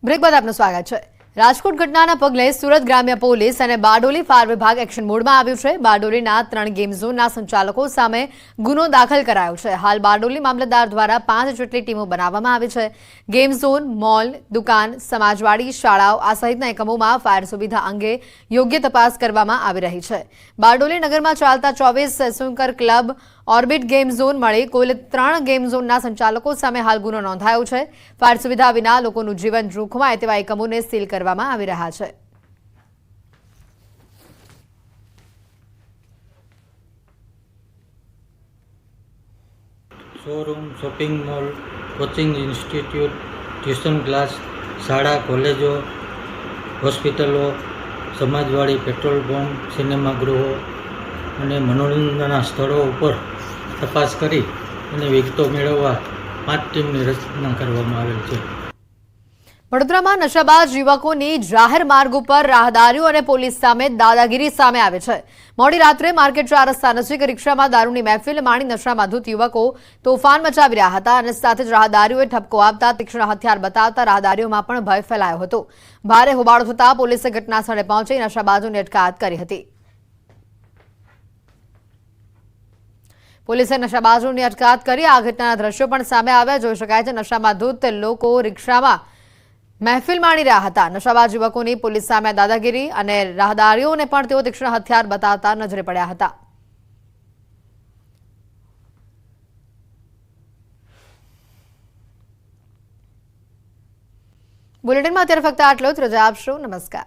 Break બાદ આપનું સ્વાગત છે। રાજકોટ ઘટનાના પગલે સુરત ગ્રામ્ય પોલીસ અને બારડોલી ફાયર વિભાગ એક્શન મોડમાં આવ્યું છે। બારડોલીના 3 ગેમ ઝોનના સંચાલકો સામે ગુનો દાખલ કરાયો છે। હાલ બારડોલી મામલતદાર દ્વારા 5 જેટલી ટીમો બનાવવામાં આવી છે। ગેમ ઝોન, મોલ, દુકાન, સમાજવાડી, શાળાઓ આ સહિતના એકમોમાં ફાયર સુવિધા અંગે યોગ્ય તપાસ કરવામાં આવી રહી છે। બારડોલી નગરમાં ચાલતા 24 snooker club, orbit game zone મળી કુલ 3 ગેમ ઝોનના સંચાલકો સામે હાલ ગુનો નોંધાયો છે। ફાયર સુવિધા વિના લોકોનું જીવન જોખમાય તેવા એકમોને સીલ કરવામાં આવી રહ્યા છે। Showroom, shopping mall, coaching institute, tuition class, શાળા, કોલેજો, હોસ્પિટલો, સમાજવાડી, પેટ્રોલ પંપ, સિનેમાગૃહો અને મનોરંજનના સ્થળો ઉપર તપાસ કરી અને વિગતો મેળવવા 5 ટીમની રચના કરવામાં આવેલ છે। વડોદરામાં નશાબાજ યુવકોની જાહેર માર્ગ ઉપર રાહદારીઓ અને પોલીસ સામે દાદાગીરી સામે આવે છે। મોડી રાત્રે માર્કેટ 4 રસ્તા નજીક રિક્ષામાં દારૂની મહેફિલ માણી નશામાં ધૂત યુવકો તોફાન મચાવી રહ્યા હતા અને સાથે જ રાહદારીઓએ ઠપકો આપતા તીક્ષ્ણ હથિયાર બતાવતા રાહદારીઓમાં પણ ભય ફેલાયો હતો। ભારે હોબાળો થતા પોલીસે ઘટના સ્થળે પહોંચી નશાબાજોની અટકાયત કરી હતી। પોલીસે નશાબાજોની અટકાયત કરી આ ઘટનાના દ્રશ્યો પણ સામે આવ્યા। જોઈ શકાય છે નશામાં ધૂત લોકો રિક્ષામાં મહેફિલ માણી રહ્યા હતા। નશાબાજ યુવકોની પોલીસ સામે દાદાગીરી અને રાહદારીઓને પણ તેઓ તીક્ષ્ણ હથિયાર બતાવતા નજરે પડ્યા હતા। બુલેટિનમાં અત્યારે ફક્ત આટલું જ। રજા આપશો। નમસ્કાર।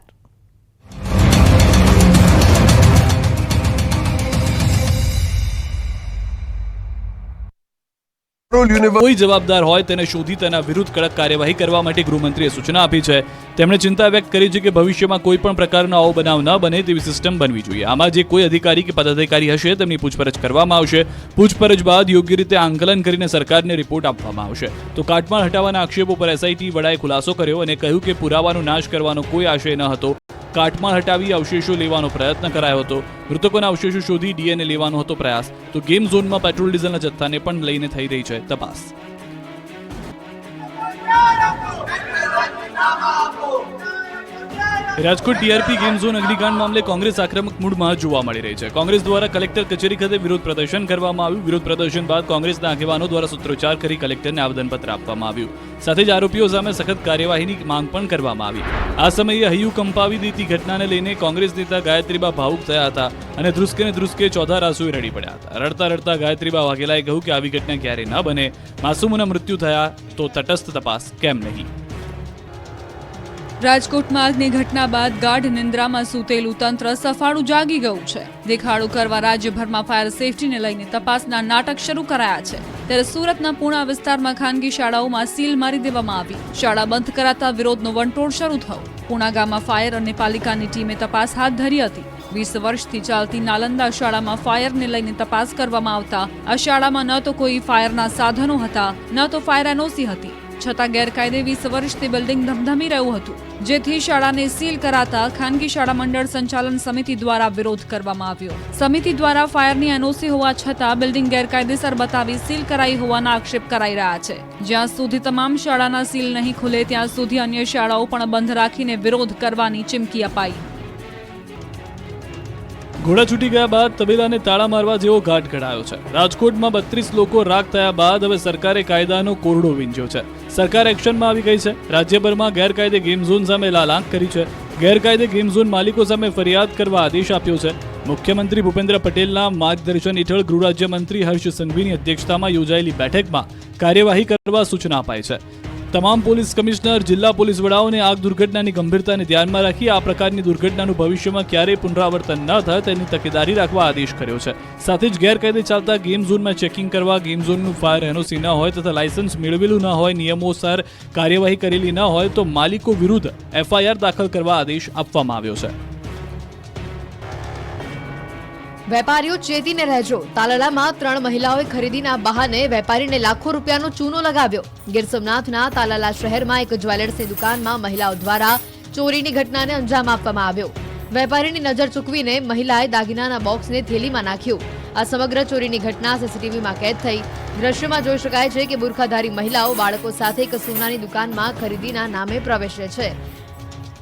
કોઈ જવાબદાર હોય તેને શોધી તેના વિરુદ્ધ કડક કાર્યવાહી કરવા માટે ગૃહમંત્રીએ સૂચના આપી છે। તેમણે ચિંતા વ્યક્ત કરી છે કે ભવિષ્યમાં કોઈ પણ પ્રકારનો આવો બનાવ ન બને તેવી સિસ્ટમ બનવી જોઈએ। આમાં જે કોઈ અધિકારી કે પદાધિકારી હશે તેમની પૂછપરછ કરવામાં આવશે। પૂછપરછ બાદ યોગ્ય રીતે આંકલન કરીને સરકારને રિપોર્ટ આપવામાં આવશે। તો કાટમાળ હટાવવાના આક્ષેપો પર એસઆઈટી વડાએ ખુલાસો કર્યો અને કહ્યું કે પુરાવાનો નાશ કરવાનો કોઈ આશય ન હતો। કાટમાળ હટાવી અવશેષો લેવાનો પ્રયત્ન કરાયો હતો। મૃતકોના અવશેષો શોધી ડીએનએ લેવાનો હતો પ્રયાસ। તો ગેમ ઝોનમાં પેટ્રોલ ડીઝલના જથ્થાને પણ લઈને થઈ રહી છે તપાસ। રાજકોટ ટીઆરપી ગેમ ઝોન અગ્નિકાંડ મામલે કોંગ્રેસ આક્રમક મૂડમાં જોવા મળી રહી છે। કોંગ્રેસ દ્વારા કલેક્ટર કચેરી ખાતે વિરોધ પ્રદર્શન કરવામાં આવ્યું। વિરોધ પ્રદર્શન બાદ કોંગ્રેસના આગેવાનો દ્વારા સૂત્રોચ્ચાર કરી કલેક્ટરને આવેદનપત્ર આપવામાં આવ્યું। સાથે જ આરોપીઓ સામે સખત કાર્યવાહીની માંગ પણ કરવામાં આવી। આ સમયે હૈયું કંપાવી દેતી ઘટનાને લઈને કોંગ્રેસ નેતા ગાયત્રીબા ભાવુક થયા હતા અને ધ્રુસકે ચોથા આંસુએ રડી પડ્યા હતા। રડતા રડતા ગાયત્રીબા વાઘેલાએ કહ્યું કે આવી ઘટના ક્યારે ન બને। માસૂમોના મૃત્યુ થયા તો તટસ્થ તપાસ કેમ નહીં। રાજકોટમાં આગની ઘટના બાદ ગાઢ નિંદ્રામાં સૂતેલું તંત્ર સફાળું જાગી ગયું છે। દેખાડો કરવા રાજ્યભરમાં ફાયર સેફટીને લઈને તપાસના નાટક શરૂ કરાયા છે। ત્યારે સુરતના પૂણા વિસ્તારમાં ખાનગી શાળાઓમાં સીલ મારી દેવામાં આવી। શાળા બંધ કરાતા વિરોધનો વંટોળ શરૂ થયો। પૂણા ગામમાં ફાયર અને પાલિકાની ટીમે તપાસ હાથ ધરી હતી। 20 વર્ષથી ચાલતી નાલંદા શાળામાં ફાયરને લઈને તપાસ કરવામાં આવતા આ શાળામાં ન તો કોઈ ફાયરના સાધનો હતા ન તો ફાયર એનઓસી હતી। છતાં ગેરકાયદે 20 વર્ષથી બિલ્ડિંગ ધમધમી રહ્યું હતું, જેથી શાળાને સીલ કરાતા ખાનગી શાળા મંડળ સંચાલન સમિતિ દ્વારા વિરોધ કરવામાં આવ્યો। સમિતિ દ્વારા ફાયરની એનઓસી હોવા છતાં બિલ્ડિંગ ગેરકાયદેસર બતાવી સીલ કરાઈ હોવાના આક્ષેપ કરાઈ રહ્યા છે। જ્યાં સુધી તમામ શાળાના સીલ નહીં ખુલે ત્યાં સુધી અન્ય શાળાઓ પણ બંધ રાખીને વિરોધ કરવાની ચીમકી અપાઈ। ઘોડા છૂટી ગયા બાદ તબેલાને તાળા મારવા જેવો ઘાટ ઘડાયો છે। રાજકોટમાં 32 લોકો રાખ થયા બાદ હવે સરકારે કાયદાનો કોરડો વીંઝ્યો છે। સરકાર એક્શનમાં આવી ગઈ છે। રાજ્યભરમાં ગેરકાયદે ગેમ ઝોન સામે લાલાંક કરી છે। ગેરકાયદે ગેમ ઝોન માલિકો સામે ફરિયાદ કરવા આદેશ આપ્યો છે। મુખ્યમંત્રી ભૂપેન્દ્ર પટેલના માર્ગદર્શન હેઠળ ગૃહ રાજ્યમંત્રી હર્ષ સંઘવીની અધ્યક્ષતામાં યોજાયેલી બેઠકમાં કાર્યવાહી કરવા સૂચના અપાઈ છે। તમામ પોલીસ કમિશનર, જિલ્લા પોલીસ વડાઓને આગ દુર્ઘટનાની ગંભીરતાને ધ્યાનમાં રાખી આ પ્રકારની દુર્ઘટનાનું ભવિષ્યમાં ક્યારેય પુનરાવર્તન ન થાય તેની તકેદારી રાખવા આદેશ કર્યો છે। સાથે જ ગેરકાયદે ચાલતા ગેમ ઝોનમાં ચેકિંગ કરવા, ગેમ ઝોનનું ફાયર એનઓસી ન હોય તથા લાયસન્સ મેળવેલું ન હોય, નિયમોસર કાર્યવાહી કરેલી ન હોય તો માલિકો વિરુદ્ધ એફઆઈઆર દાખલ કરવા આદેશ આપવામાં આવ્યો છે। વેપારીઓ ચેતીને રહેજો। તાલાલામાં 3 મહિલાઓએ ખરીદીના બહાને વેપારીને લાખો રૂપિયાનો ચૂનો લગાવ્યો। ગીર સોમનાથના તાલાલા શહેરમાં એક જ્વેલર્સની દુકાનમાં મહિલાઓ દ્વારા ચોરીની ઘટનાને અંજામ આપવામાં આવ્યો। વેપારીની નજર ચૂકવીને મહિલાએ દાગીનાના બોક્સને થેલીમાં નાખ્યું। આ સમગ્ર ચોરીની ઘટના સીસીટીવીમાં કેદ થઈ। દ્રશ્યમાં જોઈ શકાય છે કે બુરખાધારી મહિલાઓ બાળકો સાથે એક સોનાની દુકાનમાં ખરીદીના નામે પ્રવેશે છે.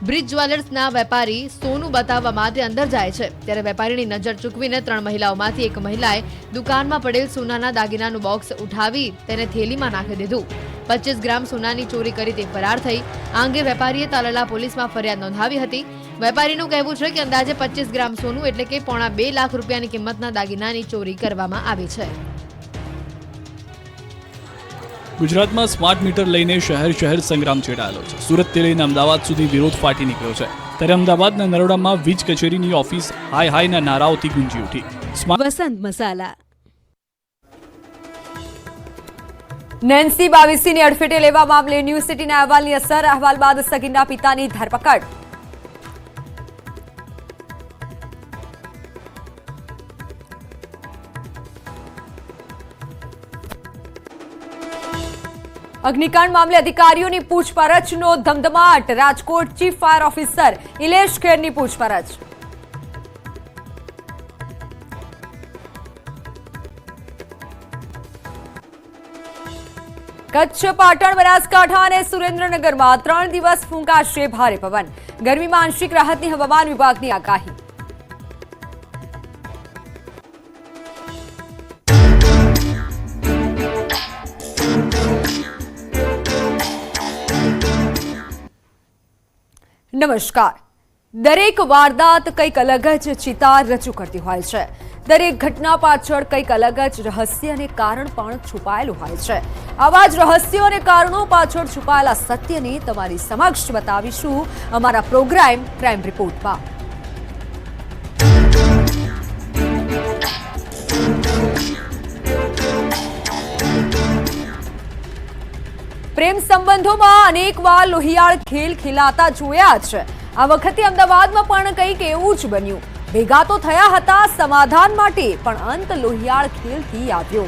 બ્રિજ જ્વેલર્સના વેપારી સોનું બતાવવા માટે અંદર જાય છે, ત્યારે વેપારીની નજર ચૂકવીને 3 મહિલાઓમાંથી એક મહિલાએ દુકાનમાં પડેલ સોનાના દાગીનાનું બોક્સ ઉઠાવી તેને થેલીમાં નાખી દીધું. 25 ગ્રામ સોનાની ચોરી કરી તે ફરાર થઈ. આ અંગે વેપારીએ તાલાલા પોલીસમાં ફરિયાદ નોંધાવી હતી. વેપારીનું કહેવું છે કે અંદાજે 25 ગ્રામ સોનું એટલે કે પોણા 2 લાખ રૂપિયાની કિંમતના દાગીનાની ચોરી કરવામાં આવી છે. ગુજરાતમાં સ્માર્ટ મીટર લઈને શહેર સંગ્રામ છેડાયેલો છે. સુરતથી લઈને અમદાવાદ સુધી વિરોધ ફાટી નીકળ્યો છે. ત્યારે અમદાવાદના નરોડામાં વીજ કચેરીની ઓફિસ હાયના નારાઓથી ગુંજી ઉઠી. વસંત મસાલા. નેન્સી 22ની અડફેટે લેવા મામલે ન્યૂઝ સિટીના અહેવાલની અસર. અહેવાલ બાદ સગીરના પિતાની ધરપકડ. અગ્નિકાંડ મામલે અધિકારીઓની પૂછપરછનો ધમધમાટ. Rajkot chief fire officer Ilesh ખેરની પૂછપરછ. કચ્છ, પાટણ, બનાસકાંઠા અને સુરેન્દ્રનગરમાં 3 દિવસ ફૂંકાશે ભારે પવન. ગરમીમાં આંશિક રાહતની હવામાન વિભાગની આગાહી. નમસ્કાર. દરેક વારદાત કંઈક અલગ જ ચિતાર રજૂ કરતી હોય છે. દરેક ઘટના પાછળ કંઈક અલગ જ રહસ્ય અને કારણ પણ છુપાયેલું હોય છે. આવા જ રહસ્યો અને કારણો પાછળ છુપાયેલા સત્યને તમારી સમક્ષ બતાવીશું અમારા પ્રોગ્રામ ક્રાઇમ રિપોર્ટમાં. પ્રેમ સંબંધોમાં અનેકવાર લોહિયાળ ખેલ ખેલાતા જોયા છે. આ વખતે અમદાવાદમાં પણ કંઈક એવું જ બન્યું. ભેગા તો થયા હતા સમાધાન માટે, પણ અંત લોહિયાળ ખેલથી આવ્યો.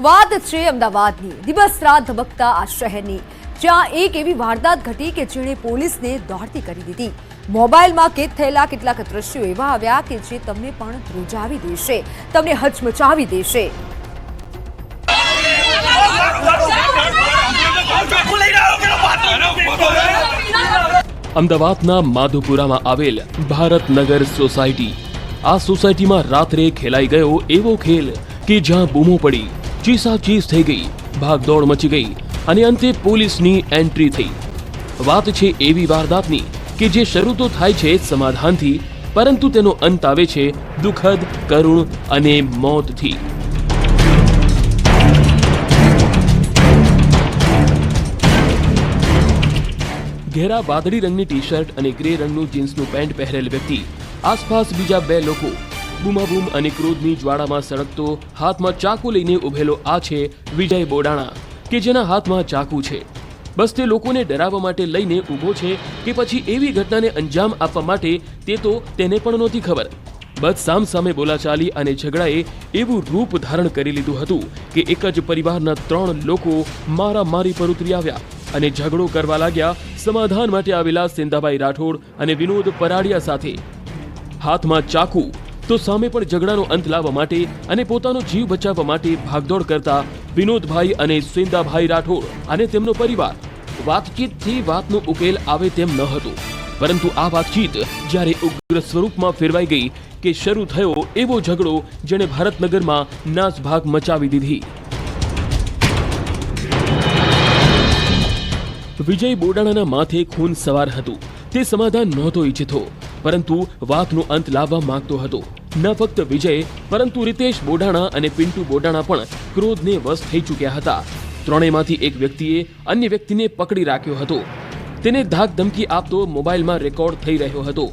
વાત છે અમદાવાદની. દિવસ રાત ધબકતા આ શહેરની, જ્યાં એક એવી વારદાત ઘટી કે જેણે પોલીસને દોડતી કરી દીધી. મોબાઈલમાં કેદ થયેલા કેટલાક દ્રશ્યો એવા આવ્યા કે જે તમને પણ ધ્રુજાવી દેશે, તમને હચમચાવી દેશે. અમદાવાદના માધુપુરામાં આવેલ ભારતનગર સોસાયટી. આ સોસાયટીમાં રાત્રે ખેલાઈ ગયો એવો ખેલ કે જ્યાં બૂમો પડી, ચીસાચીસ થઈ ગઈ, ભાગદોડ મચી ગઈ અને અંતે પોલીસની એન્ટ્રી થઈ. વાત છે એવી વારદાતની કે જે શરૂ તો થાય છે સમાધાનથી, પરંતુ તેનો અંત આવે છે દુઃખદ, કરુણ અને મોતથી. ઘેરા વાદળી રંગની ટી શર્ટ અને ગ્રે રંગનું જીન્સનું પેન્ટ પહેરેલ વ્યક્તિ આસપાસ બીજા 2 લોકો બૂમાબૂમ અને ક્રોધની જ્વાળામાં સળગતો હાથમાં ચાકુ લઈને ઉભેલો આ છે વિજય બોડાણા, કે જેના હાથમાં ચાકુ છે. બસ તે લોકોને ડરાવવા માટે લઈને ઊભો છે કે પછી એવી ઘટનાને અંજામ આપવા માટે, તે તો તેને પણ નહોતી ખબર. બસ સામસામે બોલાચાલી અને ઝઘડાએ એવું રૂપ ધારણ કરી લીધું હતું કે એક જ પરિવારના 3 લોકો મારામારી પર ઉતરી આવ્યા અને ઝઘડો કરવા લાગ્યા સમાધાન માટે આવેલા સિંધાભાઈ રાઠોડ અને વિનોદ પરાડિયા સાથે. હાથમાં ચાકુ તો સામે પણ ઝઘડાનો અંત લાવવા માટે અને પોતાનો જીવ બચાવવા માટે ભાગદોડ કરતા વિનોદભાઈ અને સિંધાભાઈ રાઠોડ અને તેમનો પરિવાર. વાતચીતથી વાતનો ઉકેલ આવે તેમ ન હતો, પરંતુ આ વાતચીત જ્યારે ઉગ્ર સ્વરૂપમાં ફેરવાઈ ગઈ કે શરૂ થયો એવો ઝઘડો જેણે ભારતનગરમાં નાસભાગ મચાવી દીધી. વિજય બોડાણાના માથે ખૂન સવાર હતું. તે સમાધાન નહોતો ઈચ્છતો, પરંતુ વાતનો અંત લાવવા માંગતો હતો. ન ફક્ત વિજય, પરંતુ રિતેશ બોડાણા અને પિન્ટુ બોડાણા પણ ક્રોધને વશ થઈ ચૂક્યા હતા. ત્રણેયમાંથી એક વ્યક્તિએ અન્ય વ્યક્તિને પકડી રાખ્યો હતો. તેને ધાક ધમકી આપતો મોબાઈલમાં રેકોર્ડ થઈ રહ્યો હતો.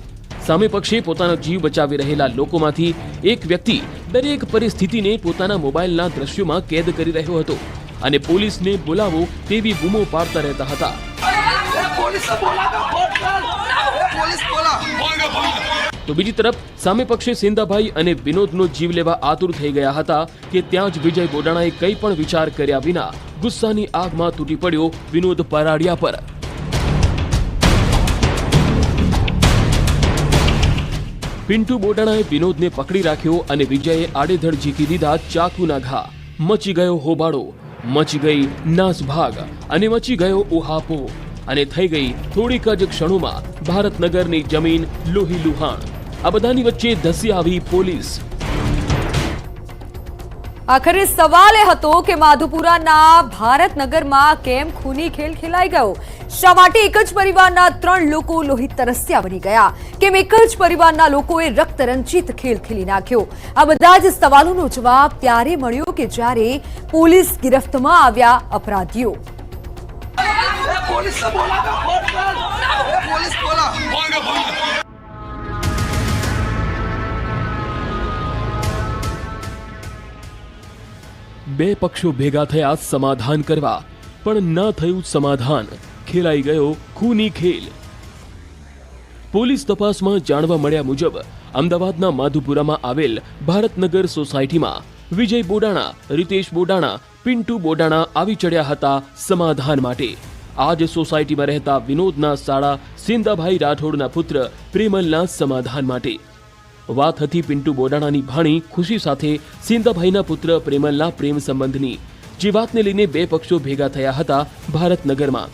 સામે પક્ષે પોતાનો જીવ બચાવી રહેલા લોકોમાંથી એક વ્યક્તિ દરેક પરિસ્થિતિને પોતાના મોબાઈલના દ્રશ્યોમાં કેદ કરી રહ્યો હતો અને પોલીસને બોલાવો તેવી બૂમો પાડતા રહેતા હતા. તો બીજી તરફ સામે પક્ષે સિંધાભાઈ અને વિનોદનો જીવ લેવા આતુર થઈ ગયા હતા કે ત્યાં જ વિજય બોડાણાએ કંઈ પણ વિચાર કર્યા વિના ગુસ્સાની આગમાં તૂટી પડ્યો વિનોદ પરાડિયા પર. પિન્ટુ બોડાણાએ વિનોદને પકડી રાખ્યો અને વિજયે આડેધડ ઝીકી દીધા ચાકુના ઘા. મચી ગયો હોબાળો, મચી ગઈ નાસભાગ અને મચી ગયો ઉહાપો અને થઈ ગઈ થોડીક જ ક્ષણોમાં ભારતનગરની જમીન લોહી લુહાણ. આ બધાની વચ્ચે ધસી આવી પોલીસ. આખરે સવાલ એ હતો કે માધુપુરાના ભારતનગરમાં કેમ ખૂની ખેલ ખેલાઈ ગયો? શા માટે એક જ પરિવારના 3 લોકો લોહી તરસ્યા બની ગયા? કેમ એક જ પરિવારના લોકોએ રક્તરંજિત ખેલ ખેલી નાખ્યો? આ બધા જ સવાલોનો જવાબ ત્યારે મળ્યો કે જ્યારે પોલીસ ગિરફ્તમાં આવ્યા અપરાધીઓ. બે પક્ષો ભેગા થયા સમાધાન કરવા, પણ ન થયું સમાધાન. ખેલાઈ ગયો ખૂની ખેલ. પોલીસ તપાસમાં જાણવા મળ્યા મુજબ અમદાવાદના માધુપુરામાં આવેલ ભારતનગર સોસાયટીમાં વિજય બોડાણા, રીતેશ બોડાણા, પિન્ટુ બોડાણા આવી ચડ્યા હતા સમાધાન માટે. આ જ સોસાયટીમાં રહેતા વિનોદના સાળા સિંધાભાઈ રાઠોડના પુત્ર પ્રેમલના સમાધાન માટે. વાત હતી પિન્ટુ બોડાણાની ભાણી ખુશી સાથે સિંધાભાઈના પુત્ર પ્રેમલના પ્રેમ સંબંધની, જે વાતને લઈને બે પક્ષો ભેગા થયા હતા ભારતનગરમાં.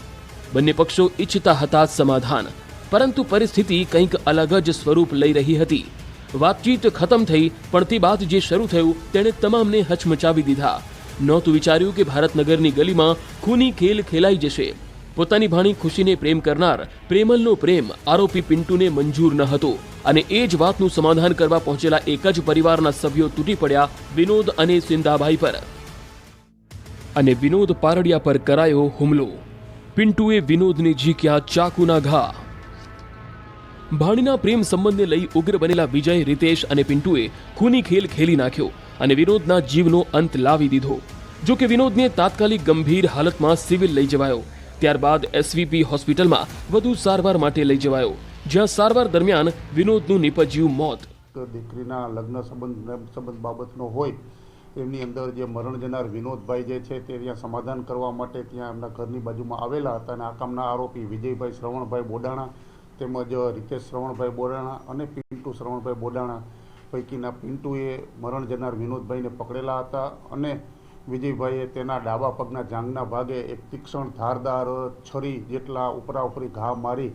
બંને પક્ષો ઈચ્છતા હતા સમાધાન, પરંતુ પરિસ્થિતિ કંઈક અલગ જ સ્વરૂપ લઈ રહી હતી. વાતચીત ખતમ થઈ, પણ તે બાદ જે શરૂ થયું તેણે તમામને હચમચાવી દીધા. નહોતું વિચાર્યું કે ભારતનગરની ગલીમાં ખૂની ખેલ ખેલાઈ જશે. પોતાની ભાણી ખુશીને પ્રેમ કરનાર પ્રેમલનો પ્રેમ આરોપી પિન્ટુને મંજૂર ન હતો અને એ જ વાતનું સમાધાન કરવા પહોંચેલા એક જ પરિવારના સભ્યો તૂટી પડ્યા વિનોદ અને સિંધાભાઈ પર. અને વિનોદ પારડિયા પર કરાયો હુમલો. પિન્ટુએ વિનોદને ઝીક્યા ચાકુના ઘા. ભાણીના પ્રેમ સંબંધને લઈ ઉગ્ર બનેલા વિજય, રીતેશ અને પિન્ટુએ ખૂની ખેલ ખેલી નાખ્યો અને વિનોદના જીવનો અંત લાવી દીધો. જો કે વિનોદને તાત્કાલિક ગંભીર હાલતમાં સિવિલ લઈ જવાયો. ત્યારબાદ એસવીપી હોસ્પિટલમાં વધુ સારવાર માટે લઈ જવાયો, જ્યાં સારવાર દરમિયાન વિનોદનું નીપજ્યું મોત. દીકરીના લગ્ન સંબંધ બાબતનો હોય, એમની અંદર જે મરણ જનાર વિનોદભાઈ જે છે તે ત્યાં સમાધાન કરવા માટે ત્યાં એમના ઘરની બાજુમાં આવેલા હતા અને આ કામના આરોપી વિજયભાઈ શ્રવણભાઈ બોડાણા તેમજ રીતેશ શ્રવણભાઈ બોડાણા અને પિન્ટુ શ્રવણભાઈ બોડાણા પૈકીના પિન્ટુએ મરણ જનાર વિનોદભાઈને પકડેલા હતા અને વિજયભાઈએ તેના ડાબા પગના જાંઘના ભાગે એક તીક્ષ્ણ ધારદાર છરી જેટલા ઉપરાઉપરી ઘા મારી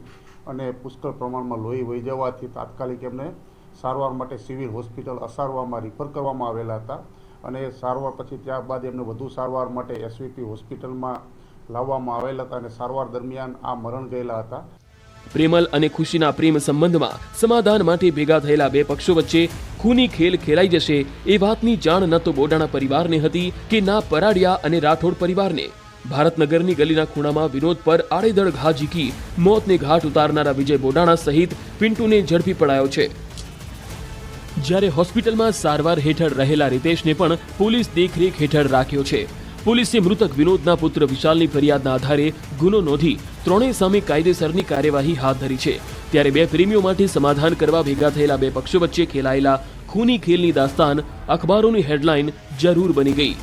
અને પુષ્કળ પ્રમાણમાં લોહી વહી જવાથી તાત્કાલિક એમને સારવાર માટે સિવિલ હોસ્પિટલ અસારવામાં રિફર કરવામાં આવેલા હતા અને સારવાર પછી ત્યારબાદ એમને વધુ સારવાર માટે એસવીપી હોસ્પિટલમાં લાવવામાં આવેલા હતા અને સારવાર દરમિયાન આ મરણ ગયેલા હતા. પ્રેમલ અને ખુશીના પ્રેમ સંબંધમાં સમાધાન માટે ભેગા થયેલા બે પક્ષો વચ્ચે ખૂની ખેલ ખેલાઈ જશે એ વાતની જાણ ન તો બોડાણા પરિવારને હતી કે ના પરાડિયા અને રાઠોડ પરિવારને. ભારતનગરની ગલીના ખૂણામાં વિનોદ પર આડેધડ ઘા ઝીકી મોતને ઘાટ ઉતારનારા વિજય બોડાણા સહિત પિન્ટુને ઝડપી પડાયો છે. જ્યારે હોસ્પિટલમાં સારવાર હેઠળ રહેલા રીતેશને પણ પોલીસ દેખરેખ હેઠળ રાખ્યો છે. પોલીસે મૃતક વિનોદના પુત્ર વિશાલની ફરિયાદના આધારે ગુનો નોંધી ત્રણેય સામે કાયદેસરની કાર્યવાહી હાથ ધરી છે. ત્યારે બે પ્રેમીઓ માટે સમાધાન કરવા ભેગા થયેલા બે પક્ષો વચ્ચે ખેલાયેલા ખૂની ખેલની દાસ્તાન અખબારોની હેડલાઇન જરૂર બની ગઈ.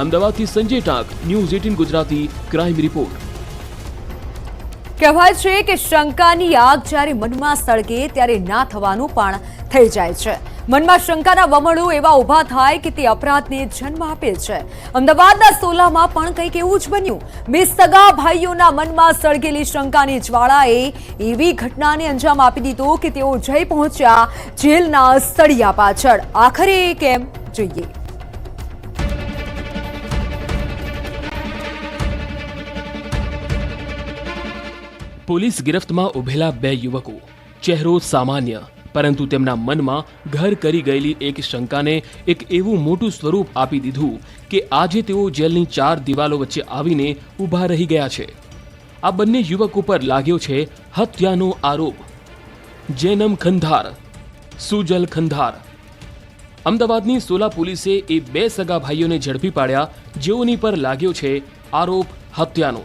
અમદાવાદથી સંજય ટાંક, ન્યૂઝ 18 ગુજરાતી, ક્રાઇમ રિપોર્ટ. કહેવાય છે કે શંકાની આગ જ્યારે મનમાં સળગે ત્યારે ના થવાનું પણ થઈ જાય છે. મનમાં શંકાના વમળો એવા ઊભા થાય કે તે અપરાધને જન્મ આપે છે. અમદાવાદના સોલામાં પણ કંઈક એવું જ બન્યું. બે સગા ભાઈઓના મનમાં સળગેલી શંકાની જ્વાળાએ એવી ઘટનાને અંજામ આપી દીધો કે તેઓ જઈ પહોંચ્યા જેલના સળિયા પાછળ. આખરે કેમ જોઈએ. પોલીસ ગિરફ્તમાં ઉભેલા બે યુવકો. ચહેરો સામાન્ય, પરંતુ તેમના મનમાં ઘર કરી ગયેલી એક શંકાને એક એવું મોટું સ્વરૂપ આપી દીધું કે આજે તેઓ જેલની 4 દિવાલો વચ્ચે આવીને ઊભા રહી ગયા છે. આ બંને યુવકો પર લાગ્યો છે હત્યાનો આરોપ. જૈનમ ખંધાર, સુજલ ખંધાર. અમદાવાદની સોલા પોલીસે એ બે સગા ભાઈઓને ઝડપી પાડ્યા જેઓની પર લાગ્યો છે આરોપ હત્યાનો.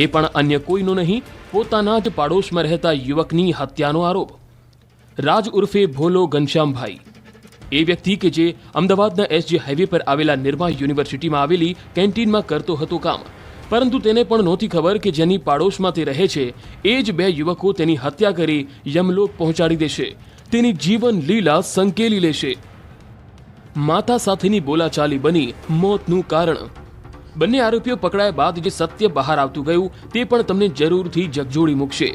એ પણ અન્ય કોઈનો નહીં, પોતાના જ પાડોશમાં રહેતા યુવકની હત્યાનો આરોપ. રાજ ઉર્ફે ભોલો ઘનશ્યામભાઈ, એ વ્યક્તિ કે જે અમદાવાદના એસજી હાઈવે પર આવેલા નિરમા યુનિવર્સિટીમાં આવેલી કેન્ટીનમાં કરતો હતો કામ, પરંતુ તેને પણ નહોતી ખબર કે જેની પાડોશમાં તે રહે છે એ જ બે યુવકો તેની હત્યા કરી યમલોક પહોંચાડી દેશે, તેની જીવન લીલા સંકેલી લેશે. માતા સાથેની બોલાચાલી બની મોતનું કારણ. બંને આરોપીઓ પકડાયા બાદ જે સત્ય બહાર આવતું ગયું તે પણ તમને જરૂરથી ઝકઝોળી મૂકશે.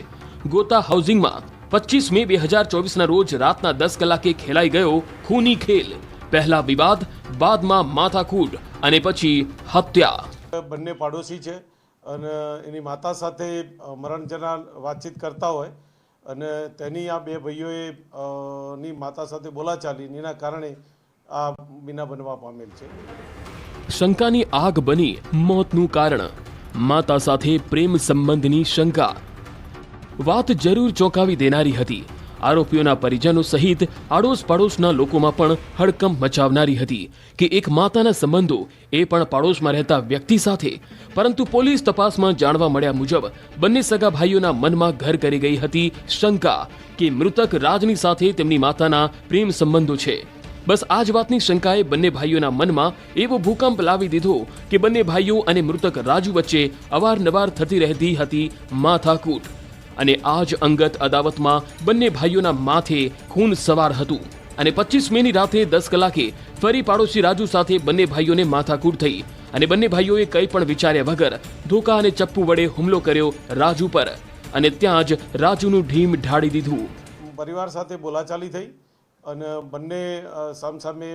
ગોતા હાઉસિંગમાં 25 મે 2024ના રોજ રાતના 10 કલાકે ખેલાઈ ગયો ખૂની ખેલ. પહેલા વિવાદ, બાદમાં માથાકૂટ અને પછી હત્યા. બંને પાડોશી છે અને એની માતા સાથે મરણ જનાર વાતચીત કરતા હોય અને તેની આ બે ભાઈઓએ ની માતા સાથે બોલાચાલી એના કારણે આ બીના બનવા પામેલ છે. શંકાની આગ બની મોતનું કારણ. માતા સાથે પ્રેમ સંબંધની શંકા. વાત જરૂર ચોંકાવી દેનારી હતી. આરોપીઓના પરિજનો સહિત આડોશ પાડોશના લોકોમાં પણ હડકંપ મચાવનારી હતી કે એક માતાના સંબંધો, એ પણ પાડોશમાં રહેતા વ્યક્તિ સાથે. પરંતુ પોલીસ તપાસમાં જાણવા મળ્યા મુજબ બંને સગા ભાઈઓના મનમાં ઘર કરી ગઈ હતી શંકા કે મૃતક રાજની સાથે તેમની માતાના પ્રેમ સંબંધો છે. બસ આ જ વાતની શંકાએ બંને ભાઈઓના મનમાં એવો ભૂકંપ લાવી દીધો કે બંને ભાઈઓ અને મૃતક રાજુ વચ્ચે અવારનવાર થતી રહેતી હતી માથાકૂટ. અને આ જ અંગત અદાવતમાં બંને ભાઈઓના માથે ખૂન સવાર હતું. અને 25 મેની રાતે 10 કલાકે ફરી પાડોશી રાજુ સાથે બંને ભાઈઓને માથાકૂટ થઈ અને બંને ભાઈઓએ કંઈ પણ વિચાર્યા વગર ધોકા અને ચપ્પુ વડે હુમલો કર્યો રાજુ પર અને ત્યાં જ રાજુનું ઢીમ ઢાળી દીધું. પરિવાર સાથે બોલાચાલી થઈ અને બંને સામસામે